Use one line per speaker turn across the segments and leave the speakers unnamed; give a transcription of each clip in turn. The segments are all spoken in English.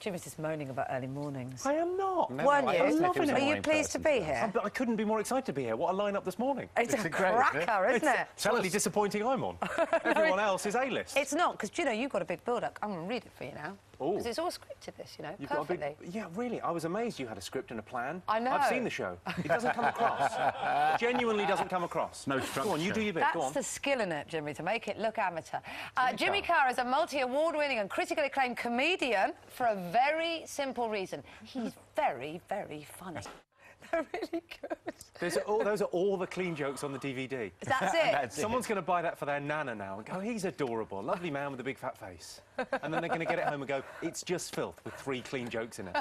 Jimmy's just moaning about early mornings.
I am not.
No,
Weren't you?
I'm loving it.
Are you pleased to be here?
I couldn't be more excited to be here. What a line-up this morning.
It's a cracker, isn't it?
Totally disappointing I'm on. Everyone else is A-list.
It's not, because, you know, you've got a big build-up. I'm going to read it for you now.
Oh.
Because it's all scripted, this, you know,
You've
perfectly.
got a big... Yeah, really. I was amazed you had a script and a plan.
I know.
I've seen the show. It doesn't come across. It genuinely doesn't come across.
No structure.
Go on, you do your bit. Go on.
That's the skill in it, Jimmy, to make it look amateur. Jimmy Carr is a multi-award-winning and critically acclaimed comedian for a very simple reason. He's very, very funny. They're really good.
Those are all the clean jokes on the DVD.
That's it?
Someone's going to buy that for their nana now and go, he's adorable, lovely man with a big fat face. And then they're going to get it home and go, it's just filth with 3 clean jokes in it.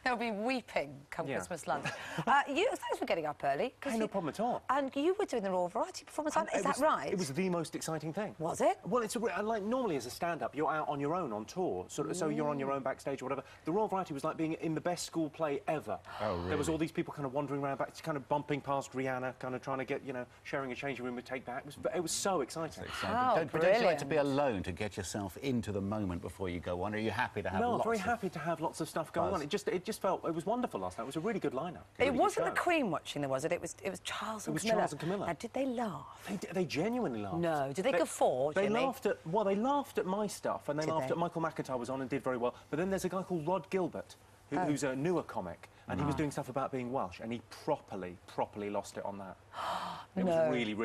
They'll be weeping come Christmas lunch. Thanks for getting up early.
Hey, no problem at all.
And you were doing the Raw Variety performance, is that right?
It was the most exciting thing.
Was it?
Well, it's like normally as a stand-up, you're out on your own on tour, so you're on your own backstage or whatever. The Raw Variety was like being in the best school play ever.
Oh, really?
There was all these people kind of wandering around back, kind of bumping past Rihanna, kind of trying to get, you know, sharing a changing room with Take That. It was so exciting.
Oh,
but don't you like to be alone to get yourself into the moment before you go on? Are you happy to have
No, I'm very happy to have lots of stuff going on. It just felt, it was wonderful last night. It was a really good lineup.
It wasn't the Queen watching there, was it? It was Charles and Camilla.
Charles and Camilla.
Now, did they laugh?
They genuinely laughed.
No. Did they guffaw,
They
Jimmy?
laughed at... Well, they laughed at my stuff, and they laughed at Michael McIntyre was on and did very well. But then there's a guy called Rod Gilbert, who's a newer comic, and he was doing stuff about being Welsh, and he properly lost it on that. It was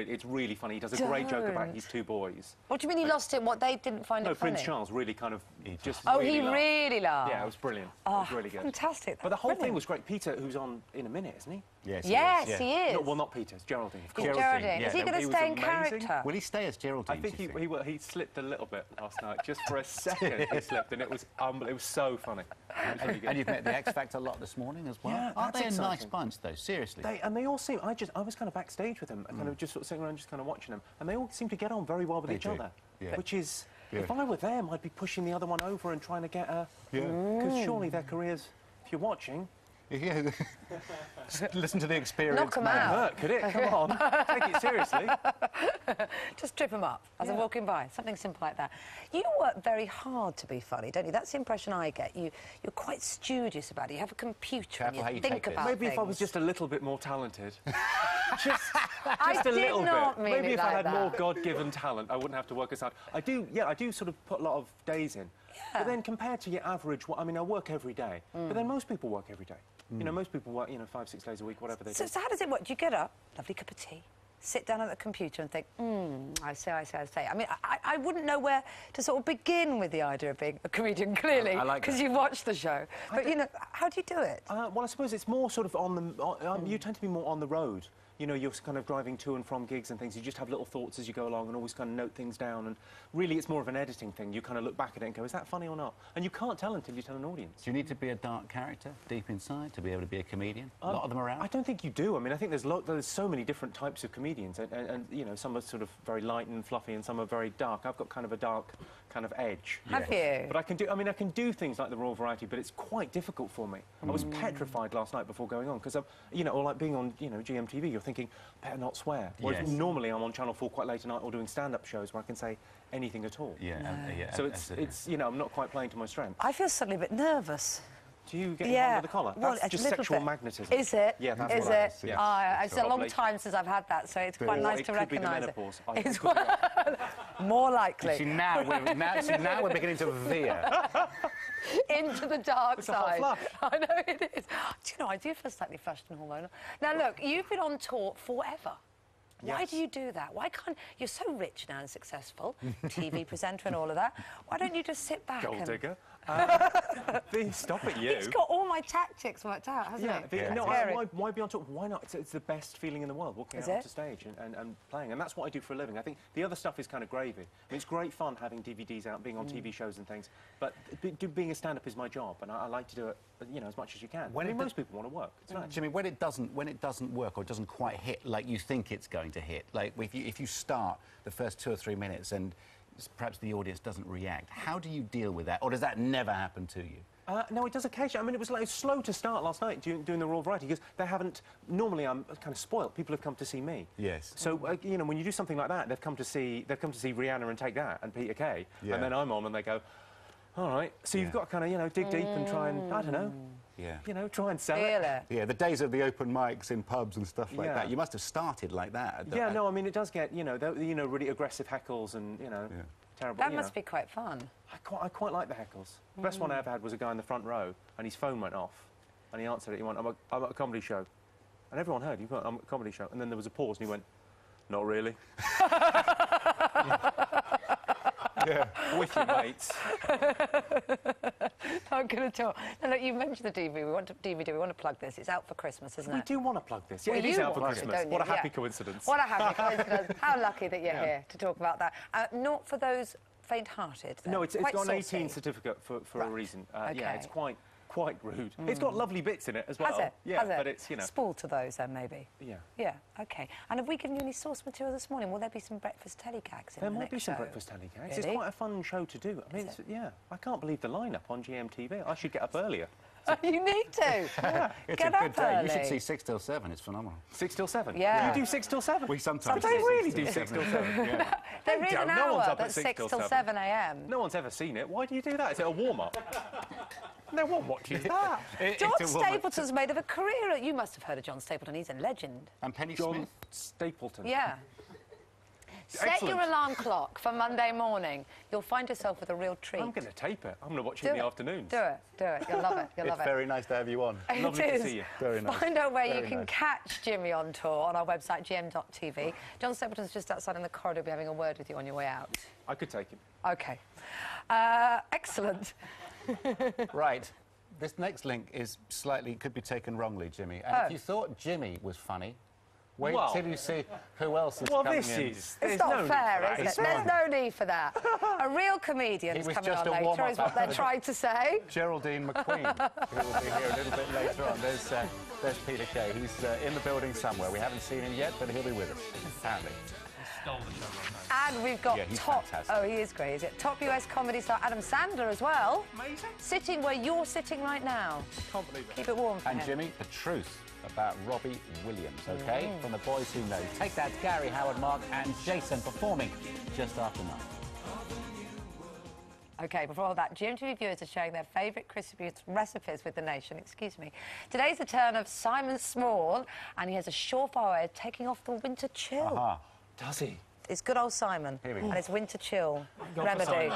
it's really funny. He does a great joke about his 2 boys.
What do you mean he lost it? What, they didn't find it funny?
No, Prince Charles really kind of just
Oh,
really
he
laughed.
really laughed?
Yeah, it was brilliant. It was really good.
Fantastic.
But the whole thing was great. Peter, who's on in a minute, isn't he?
Yes,
he is.
No, well, not Peter, it's Geraldine, of course.
Geraldine. Is he going to stay in character?
Will he stay as Geraldine?
I think he slipped a little bit last night, just for a second he slipped, and it was so funny.
And you've met the X Factor lot this morning as well?
Yeah,
aren't they
that's
a nice
exciting.
bunch, though? Seriously.
They all seem... I was kind of backstage with them, kind of just sort of sitting around, just kind of watching them, and they all seem to get on very well with each other.
Yeah.
Which is...
Yeah.
If I were them, I'd be pushing the other one over and trying to get a... Because surely their careers, if you're watching...
Yeah. Listen to the experience.
Knock 'em
It
out.
hurt, could it? Come on. Take it seriously.
Just trip them up as they're walking by. Something simple like that. You work very hard to be funny, don't you? That's the impression I get. You're quite studious about it. You have a computer and you think about
Maybe
things.
if I was just a little bit more talented. just
I
a little bit.
Mean
Maybe
it
if
like
I had
that.
more God-given talent, I wouldn't have to work as hard. I do sort of put a lot of days in.
Yeah.
But then compared to your average, I mean, I work every day. But then most people work every day. You know, most people work, 5, 6 days a week, whatever they do.
So how does it work? Do you get up, lovely cup of tea, sit down at the computer and think, I say. I mean, I wouldn't know where to sort of begin with the idea of being a comedian, clearly, because you watch the show. But, you know, how do you do it?
Well, I suppose it's more sort of on the... you tend to be more on the road. You know, you're kind of driving to and from gigs and things. You just have little thoughts as you go along and always kind of note things down. And really, it's more of an editing thing. You kind of look back at it and go, is that funny or not? And you can't tell until you tell an audience.
Do you need to be a dark character deep inside to be able to be a comedian? A lot of them around?
I don't think you do. I mean, I think there's so many different types of comedians. And you know, some are sort of very light and fluffy and some are very dark. I've got kind of a dark kind of edge.
Have you?
But I can do things like the Raw Variety, but it's quite difficult for me. I was petrified last night before going on, because, you know, or like being on, you know, GMTV, you're thinking, better not swear. Whereas normally I'm on Channel 4 quite late at night or doing stand-up shows where I can say anything at all. So it's you know, I'm not quite playing to my strength.
I feel suddenly a bit nervous.
Do you get under the collar?
Well,
that's just sexual magnetism.
Is it?
Yeah, that's
what
it is.
Yeah. It's a long time since I've had that, so it's quite nice to recognise it. It's more likely.
See, now we're beginning to veer.
Into the dark side.
A hot flush.
I know it is. Do you know, I do feel slightly flushed and hormonal. Now, look, you've been on tour forever. Why do you do that? Why can't... You're so rich now and successful, TV presenter and all of that. Why don't you just sit back
Gold
and...
digger. Stop it, you.
He's got all my tactics worked out, hasn't he?
No, why be on tour? Why not? It's the best feeling in the world, walking out onto stage and playing. And that's what I do for a living. I think the other stuff is kind of gravy. I mean, it's great fun having DVDs out, being on TV shows and things, but being a stand-up is my job, and I like to do it, you know, as much as you can. Most people want to work. It's nice.
Jimmy, when it doesn't work or it doesn't quite hit like you think it's going to hit, like if you start the first 2 or 3 minutes and perhaps the audience doesn't react, how do you deal with that? Or does that never happen to you?
No, it does occasionally. I mean, it was slow to start last night doing the Raw Variety, because they haven't... Normally, I'm kind of spoilt. People have come to see me.
Yes.
So, you know, when you do something like that, they've come to see Rihanna and Take That and Peter Kay, and then I'm on and they go, All right. So you've got to kind of, you know, dig deep and try and, I don't know, you know, try and sell it.
Yeah, the days of the open mics in pubs and stuff like that. You must have started like that.
Yeah, no, I mean, it does get, you know, really aggressive heckles and, you know, terrible.
That must be quite fun.
I quite like the heckles. The best one I ever had was a guy in the front row, and his phone went off, and he answered it. He went, I'm at a comedy show. And everyone heard, I'm at a comedy show. And then there was a pause, and he went, not really. With your mates.
I'm going to talk. Now, look, you mentioned the DVD. We want to plug this. It's out for Christmas, isn't it?
We do want to plug this. Yeah,
well,
it is out for Christmas. What a happy coincidence.
What a happy coincidence. How lucky that you're here to talk about that. Not for those faint-hearted.
No, it's got an 18 certificate for a reason. Yeah, it's quite rude. It's got lovely bits in it as well.
Has it?
Yeah,
Has it?
But it's, you know...
Spool to those, then, maybe?
Yeah.
Yeah, OK. And have we given you any source material this morning? Will there be some breakfast telly gags in
there
the
might
next
be some
show?
breakfast telly gags.
Really?
It's quite a fun show to do. I mean, yeah, I can't believe the lineup on GMTV. I should get up earlier.
You need to.
Yeah, it's
Get
a good
up
day.
early.
You should see 6 till 7. It's phenomenal.
6 till 7?
Yeah.
You do 6 till 7?
We sometimes
do. They really do 6 till 7. Yeah.
There is an
No one's
hour
up at
that's
6 till
7 a.m.
No one's ever seen it. Why do you do that? Is it a warm-up? No one watches that.
John Stapleton's made of a career. You must have heard of John Stapleton. He's a legend.
And Penny
John
Smith.
Stapleton.
Yeah. Set your alarm clock for Monday morning. You'll find yourself with a real treat.
I'm going to tape it. I'm going to watch it in the afternoons.
Do it. Do it. You'll love it. You'll love it.
It's very nice to have you on.
Lovely to see you.
Very nice.
Find out where you can catch Jimmy on tour on our website, gm.tv. John Stapleton's just outside in the corridor. He'll be having a word with you on your way out.
I could take him.
OK. Excellent.
Right. This next link is could be taken wrongly, Jimmy. And if you thought Jimmy was funny, wait till you see who else is coming in.
It's not fair, is it? There's no need for that. A real comedian's coming on later, is what they're trying to say.
Geraldine McQueen, who will be here a little bit later on. There's Peter Kay. He's in the building somewhere. We haven't seen him yet, but he'll be with us, apparently.
Stole the show right now.
And we've got
fantastic.
Oh, he is great, is it? Top US comedy star Adam Sandler as well.
Amazing.
Sitting where you're sitting right now.
Can't believe it.
Keep it warm for
And
him.
Jimmy, the truth about Robbie Williams, OK? From The Boys Who Know. Take that, Gary, Howard, Mark and Jason performing just after 9. OK, before all that, GMTV viewers are sharing their favourite Christmas recipes with the nation. Excuse me. Today's the turn of Simon Small, and he has a surefire way of taking off the winter chill.
Does he?
It's good old Simon.
Here we go.
And it's winter chill remedy.